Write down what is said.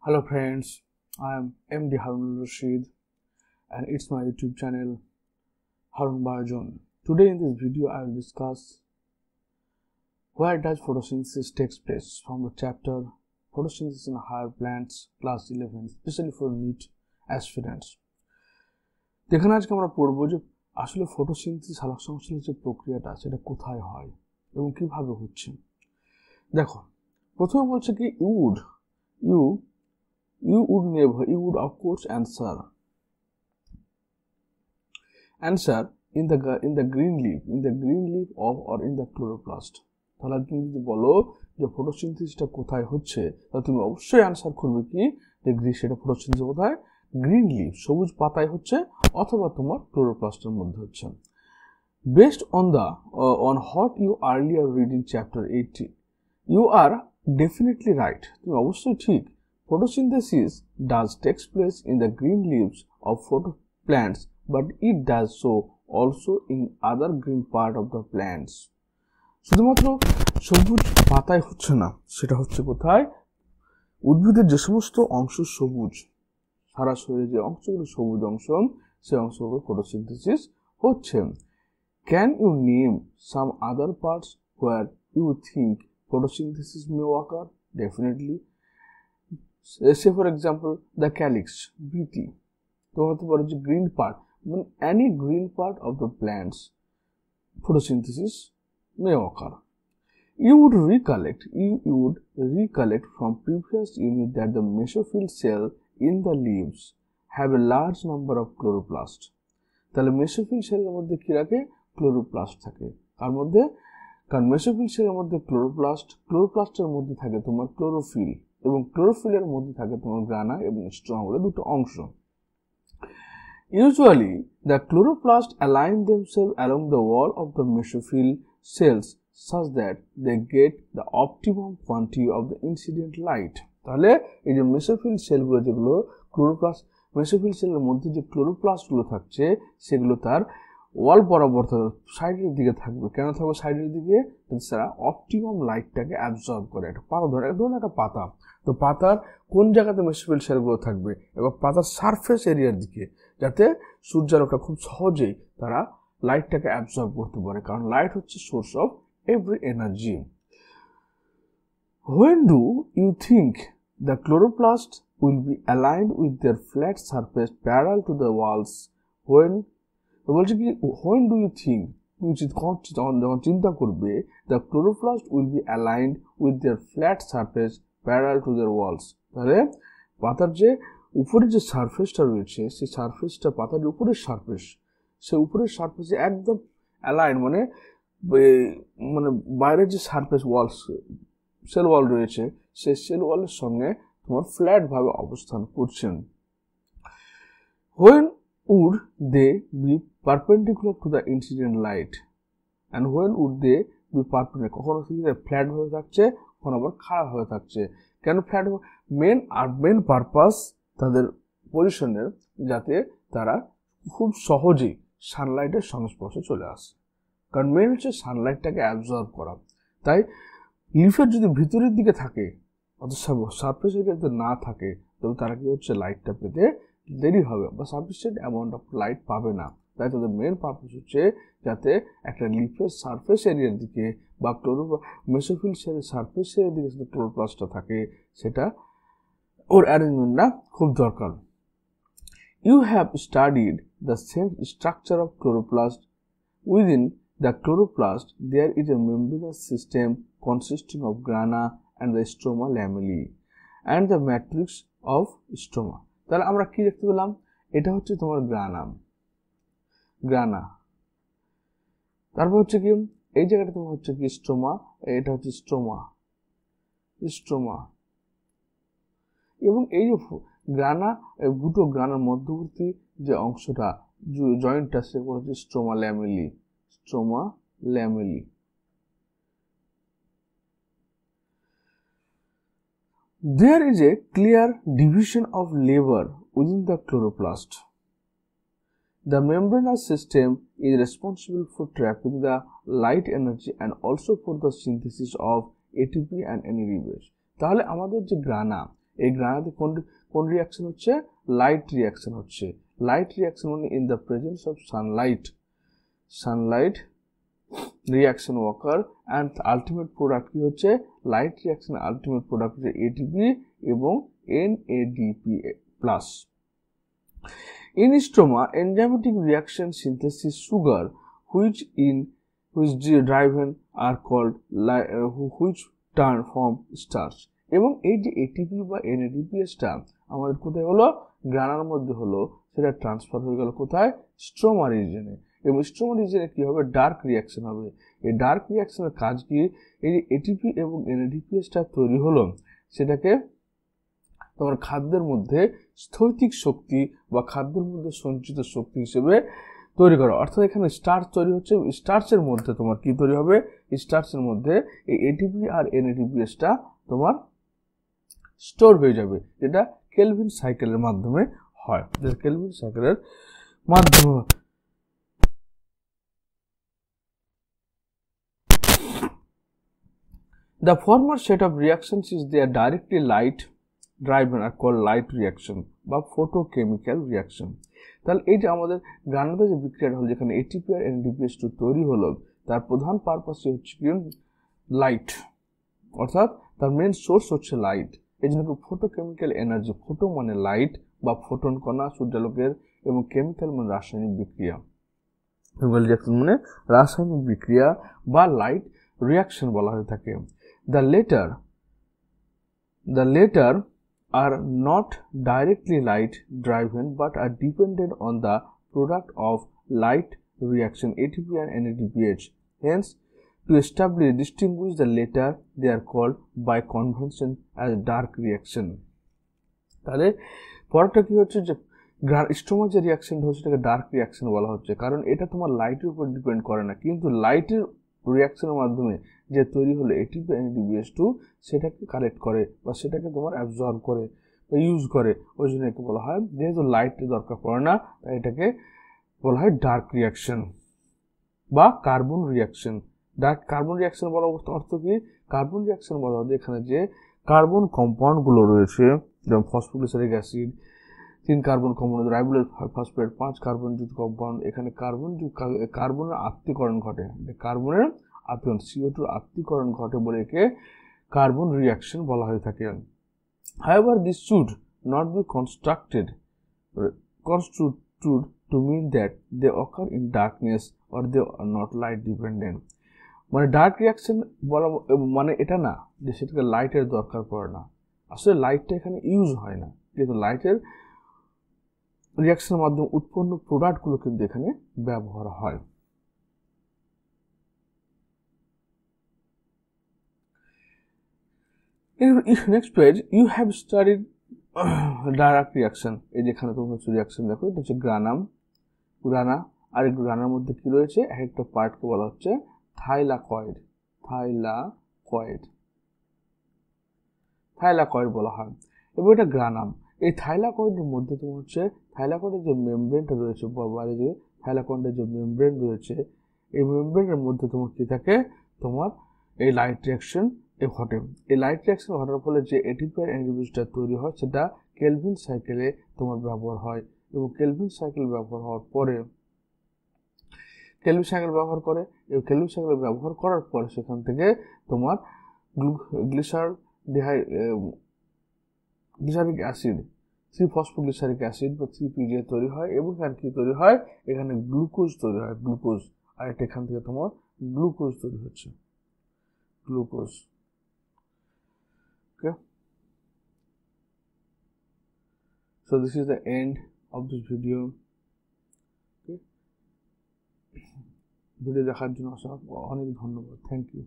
Hello friends, I am MD Harun Rashid and it's my YouTube channel Harun Bahajon. Today in this video I will discuss where does photosynthesis takes place from the chapter Photosynthesis in Higher Plants class 11 especially for NEET aspirants. এখানে আজকে আমরা পড়ব যে আসলে photosynthesis সালোকসংশ্লেষণের যে প্রক্রিয়াটা সেটা কোথায় হয় এবং কিভাবে হচ্ছে। দেখো প্রথমে বলছে কি you would of course answer in the green leaf of or in the chloroplast। তাহলে তুমি যদি বলো যে ফটোসিনথেসিসটা কোথায় হচ্ছে তাহলে তুমি অবশ্যই অ্যানসার করবে কি যে সেটা ফটোসিনথেসিস কোথায়, গ্রিন লিফ সবুজ পাতায় হচ্ছে অথবা তোমার ক্লোরোপ্লাস্টের মধ্যে হচ্ছে। Based on what you earlier read in chapter 80, you are definitely right। তুমি অবশ্যই ঠিক। Photosynthesis does takes place in the green leaves of photoplants, but it does so also in other green part of the plants। শুধুমাত্র সবুজ পাতায় হচ্ছে না, সেটা হচ্ছে কোথায়, উদ্ভিদের যে সমস্ত অংশ সবুজ, সারা শরীরে যে অংশগুলো সবুজ অংশ সেই অংশগুলো ফটোসিনথেসিস হচ্ছে। Can you name some other parts where you think photosynthesis may occur? Definitely. Say for example the calyx, বৃতি। তো হতে পারে যে green part, any green part of the plants photosynthesis may occur. You would recollect from previous unit that the mesophyll cell in the leaves have a large number of chloroplasts। তাহলে mesophyll সেলের মধ্যে কি রাখে, chloroplast থাকে। তার মধ্যে কারণ mesophyll সেলের মধ্যে ক্লোরোপ্লাস্টের মধ্যে থাকে তোমার ক্লোরোফিল এবং ক্লোরোফিলের মধ্যে থাকে তোমার গ্রানা এবং স্ট্রোমা বলে দুটো অংশ। Usually the chloroplasts align themselves along the wall of the mesophyll cells such that they get the optimum quantity of the incident light। তাহলে এই যে মেসোফিল সেলগুলো যেগুলো মেসোফিল সেলের মধ্যে যে ক্লোরোপ্লাস্টগুলো থাকছে সেগুলো তার ওয়াল বরাবর সাইডের দিকে থাকবে। কেন থাকবে সাইডের দিকে? তারা অপটিমাম লাইটটাকে অ্যাবজর্ব করে। একটা পাতা ধরুন একটা পাতা, তো পাতার কোন জায়গাতে মেসোফিল সেলগুলো থাকবে এবং পাতার সারফেস এরিয়ার দিকে, যাতে সূর্যালোকটা খুব সহজেই তারা লাইটটাকে অ্যাবজর্ব করতে পারে, কারণ লাইট হচ্ছে source of every energy. When do you think the chloroplasts will be aligned with their flat surface parallel to the walls? When do you think, যখন চিন্তা করবে, the chloroplasts will be aligned with their flat surface parallel to their walls? তাহলে পাতার যে উপরে যে সারফেসটা রয়েছে সেই সারফেসটা পাতার উপরের সারফেস, সেই উপরের সারফেসে একদম অ্যালাইন, মানে বাইরের যে সারফেস ওয়ালস সেল ওয়াল রয়েছে সেই সেল ওয়ালের সঙ্গে তোমার ফ্ল্যাট ভাবে অবস্থান করছেন। When would they be perpendicular to the incident light and when would they be perpendicular? কখনো ফ্ল্যাট ভাবে থাকছে, কখনো আবার খাড়া হয়ে থাকছে। কেন ফ্ল্যাট? মেন পারপাস তাদের পজিশনের যাতে তারা খুব সহজেই সানলাইটের সংস্পর্শে চলে আসে, কারণ মেন হচ্ছে সানলাইটটাকে অ্যাবজর্ব করা। তাই লিফের যদি ভিতরের দিকে থাকে অথচ সারফেস এরিয়াতে না থাকে তবে তারা কি হচ্ছে লাইটটা পেতে দেরি হবে বা সাফিসিয়েন্ট অ্যামাউন্ট অফ লাইট পাবে না। তাই তাদের মেন পারপাস হচ্ছে যাতে একটা লিফের সারফেস এরিয়ার দিকে বা মেসোফিল সেলের সারফেস এরিয়ার দিকে যদি ক্লোরোপ্লাস্টটা থাকে সেটা ওর অ্যারেঞ্জমেন্টটা খুব দরকার। You have studied the same structure of chloroplast. Within the chloroplast there is a membranous system consisting of grana and the stroma lamellae and the matrix of stroma। তাহলে আমরা কি দেখতে পেলাম, এটা হচ্ছে তোমার গ্রানা, তারপর হচ্ছে কি এই জায়গাটা তোমার হচ্ছে কি স্ট্রোমা, এটা হচ্ছে স্ট্রোমা এবং এই যে গ্রানা, দুটো গ্রানার মধ্যবর্তী যে অংশটা জয়েন্টটা সেগুলো হচ্ছে stroma lamellae. There is a clear division of labor within the chloroplast. The membranous system is responsible for trapping the light energy and also for the synthesis of ATP and NADH। তাহলে আমাদের যে গ্রানা, এই গ্রানাতে কোন reaction হচ্ছে? Light reaction হচ্ছে। Light reaction মানে in the presence of sunlight reaction ওয়াকার and ultimate product কি হচ্ছে? লাইট রিয়াকশন আলটিমেট প্রোডাক্ট হচ্ছে এটিপি এবং NADP+। In stroma, enzymatic reaction synthesis sugar, which driven are called which turn from starch. এবং এই যে ATP বা NADPSটা আমাদের কোথায় হলো? গ্রানার মধ্যে হলো, সেটা ট্রান্সফার হয়ে গেল কোথায়? স্ট্রোমা রিজনে। এবং স্ট্রোমা রিজনে কি হবে? ডার্ক রিয়াকশন হবে। এই ডার্ক রিয়াকশনের কাজ কি? এই যে এটিপি এবং NADPSটা তৈরি হলো, সেটাকে তোমার খাদ্যের মধ্যে স্থৈতিক শক্তি বা খাদ্যের মধ্যে সঞ্চিত শক্তি হিসেবে তৈরি করা। অর্থাৎ এখানে স্টার্চ তৈরি হচ্ছে, স্টার্চের মধ্যে তোমার কি তৈরি হবে? স্টার্চের মধ্যে এই এটিপি আর NADPSটা তোমার স্টোর হয়ে যাবে, যেটা কেলভিন সাইকেলের মাধ্যমে হয়। কেলভিন সাইকেলের মাধ্যমে the former set of reactions is they are directly light driven are called light reaction বা photochemical reaction। তাহলে এই যে আমাদের গ্রানাতে যে বিক্রিয়াটা হলো, যেখানে এটিপি আর NADPS তৈরি হলো, তার প্রধান পারপাস হচ্ছে কি? লাইট, অর্থাৎ তার মেন সোর্স হচ্ছে লাইট। এই জন্য ফটোকেমিক্যাল এনার্জি, ফটো মানে লাইট বা ফোটন কণা সূর্যালোকের, এবং কেমিক্যাল মানে রাসায়নিক বিক্রিয়া, মানে রাসায়নিক বিক্রিয়া বা লাইট রিয়াকশন বলা হয়ে থাকে। The later are not directly light driven but are dependent on the product of light reaction ATP and NADPH. Hence, to distinguish the later, they are called by convention as dark reaction. তাহলে পরটা কি হচ্ছে? যে stroma যে রিয়াকশনটা হচ্ছে, সেটাকে dark reaction বলা হচ্ছে, কারণ এটা তোমার লাইটের উপর ডিপেন্ড করে না, কিন্তু লাইটের রিয়াকশনের মাধ্যমে যে তৈরি হলো এটিপি NADPH2, সেটাকে কালেক্ট করে বা সেটাকে তোমার অ্যাবজর্ব করে বা ইউজ করে। ওই জন্য একে বলা হয়, যেহেতু লাইটের দরকার পড়ে না, তাই এটাকে বলা হয় ডার্ক রিয়াকশন বা কার্বন রিয়াকশন। কার্বন রিয়াকশন বলার অর্থ কি? কার্বন রিয়াকশন বলা হয় এখানে যে কার্বন কম্পাউন্ডগুলো রয়েছে, যেমন ফসফোগ্লিসারিক অ্যাসিড, 3 কার্বন কম্পাউন্ড, রাইবোজের ফসফেট, 5 কার্বনযুক্ত কম্পাউন্ড, এখানে কার্বনের আত্মীকরণ ঘটে, কার্বনের আত্মীকরণ CO2 আত্মীকরণ ঘটে বলে একে কার্বন রিয়াকশন বলা হয়ে থাকে। However, this should not be construed to mean that they occur in darkness or they are not light dependent. মানে ডার্ক রিয়াকশন বলা মানে এটা না যে সেটাকে লাইটের দরকার পড়ে না। আসলে লাইটটা এখানে ইউজ হয় না, কিন্তু লাইটের রিয়াকশনের মাধ্যমে উৎপন্ন প্রোডাক্টগুলো কিন্তু এখানে ব্যবহার হয়। Next page, you have studied direct reaction. এই যেখানে তোমরা রিয়াকশন দেখো, এটা হচ্ছে গ্রানা। আর এই গ্রানার মধ্যে কি রয়েছে? এক একটা পার্টকে বলা হচ্ছে থাইলাকয়েড বলা হয়, এবং এটা গ্রানাম। এই থাইলাকয়েডের মধ্যে তোমার হচ্ছে থাইলাকয়েডের যে মেমব্রেনটা রয়েছে, বাইরে যে থাইলাকয়েডের যে মেমব্রেন রয়েছে, এই মেমব্রেনের মধ্যে তোমার কি থাকে? তোমার এই লাইট রিয়াকশন ঘটে। এই লাইট রিয়াকশন ঘটার ফলে যে এটিপি আর NADPH তৈরি হয়, সেটা কেলভিন সাইকেলে তোমার ব্যবহার হয়, এবং কেলভিন সাইকেল ব্যবহার হওয়ার পরে কেলভিন সাইকেল ব্যবহার করার পরে সেখান থেকে তোমার গ্লিসারিক অ্যাসিড, 3-ফসফোগ্লিসারিক অ্যাসিড বা 3-PGA তৈরি হয়, এবং আর কি তৈরি হয়? এখানে গ্লুকোজ তৈরি হয়, গ্লুকোজ। আর এটা এখান থেকে তোমার গ্লুকোজ তৈরি হচ্ছে, glucose. Okay, so this is the end of this video. Okay, ভিডিও দেখার জন্য অনেক ধন্যবাদ। Thank you.